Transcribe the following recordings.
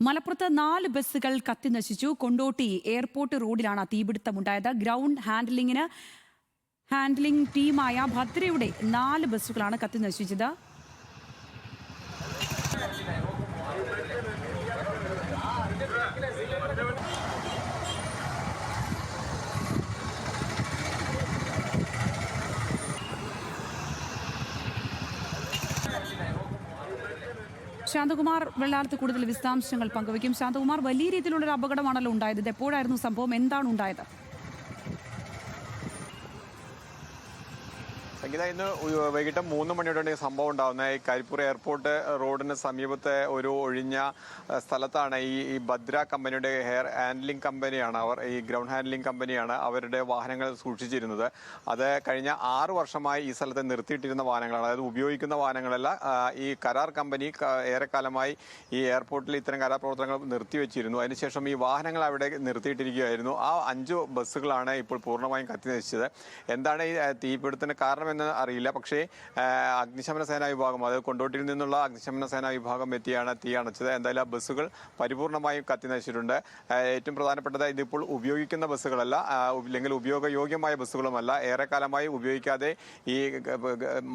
മലപ്പുറത്ത് 4 ബസ്സുകൾ കത്തിനശിച്ചു. കൊണ്ടോട്ടി എയർപോർട്ട് റോഡിലാണ് തീപിടുത്തമുണ്ടായത്. ഗ്രൗണ്ട് ഹാൻഡ്ലിംഗ് ടീമായ ഭദ്രയുടെ 4 ബസ്സുകളാണ് കത്തിനശിച്ചത്. ശാന്തകുമാർ വെള്ളാർത്ത് കൂടുതൽ വിശദാംശങ്ങൾ പങ്കുവയ്ക്കും. ശാന്തകുമാർ, വലിയ രീതിയിലുള്ളൊരു അപകടമാണല്ലോ ഉണ്ടായത്. ഇത് എപ്പോഴായിരുന്നു സംഭവം? എന്താണ് ഉണ്ടായത്? സംഗീത, ഇന്ന് വൈകിട്ട് 3 മണിയോടെയാണ് ഈ സംഭവം ഉണ്ടാകുന്നത്. ഈ കരിപ്പൂർ എയർപോർട്ട് റോഡിന് സമീപത്തെ ഒരു ഒഴിഞ്ഞ സ്ഥലത്താണ് ഈ ഭദ്ര കമ്പനിയുടെ ഹാൻഡ്ലിംഗ് കമ്പനിയാണ് ഈ ഗ്രൗണ്ട് ഹാൻഡ്ലിംഗ് കമ്പനിയാണ് അവരുടെ വാഹനങ്ങൾ സൂക്ഷിച്ചിരുന്നത്. അത് കഴിഞ്ഞ 6 വർഷമായി ഈ സ്ഥലത്ത് നിർത്തിയിട്ടിരുന്ന വാഹനങ്ങളാണ്. അതായത് ഉപയോഗിക്കുന്ന വാഹനങ്ങളല്ല. ഈ കരാർ കമ്പനി ഏറെക്കാലമായി ഈ എയർപോർട്ടിൽ ഇത്തരം കരാർ പ്രവർത്തനങ്ങൾ നിർത്തിവെച്ചിരുന്നു. അതിനുശേഷം ഈ വാഹനങ്ങൾ അവിടെ നിർത്തിയിട്ടിരിക്കുകയായിരുന്നു. ആ 5 ബസ്സുകളാണ് ഇപ്പോൾ പൂർണ്ണമായും കത്തിനശിച്ചത്. എന്താണ് ഈ തീപിടുത്തത്തിന് കാരണം എന്ന് അറിയില്ല. പക്ഷേ അഗ്നിശമന സേനാ വിഭാഗം, അത് കൊണ്ടോട്ടിയിൽ നിന്നുള്ള അഗ്നിശമന സേനാ വിഭാഗം എത്തിയാണ് തീ അണച്ചത്. എന്തായാലും ആ ബസ്സുകൾ പരിപൂർണമായും കത്തിനശിച്ചിട്ടുണ്ട്. ഏറ്റവും പ്രധാനപ്പെട്ടത് ഇതിപ്പോൾ ഉപയോഗിക്കുന്ന ബസ്സുകളല്ല, അല്ലെങ്കിൽ ഉപയോഗയോഗ്യമായ ബസ്സുകളുമല്ല. ഏറെക്കാലമായി ഉപയോഗിക്കാതെ ഈ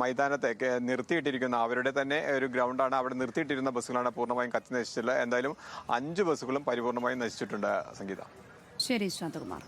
മൈതാനത്തെ നിർത്തിയിട്ടിരിക്കുന്ന അവരുടെ തന്നെ ഒരു ഗ്രൗണ്ടാണ്, അവിടെ നിർത്തിയിട്ടിരുന്ന ബസ്സുകളാണ് പൂർണ്ണമായും കത്തിനശിച്ചിട്ടുള്ളത്. എന്തായാലും 5 ബസ്സുകളും പരിപൂർണമായും നശിച്ചിട്ടുണ്ട്. സംഗീത. ശരി ശാന്തകുമാർ.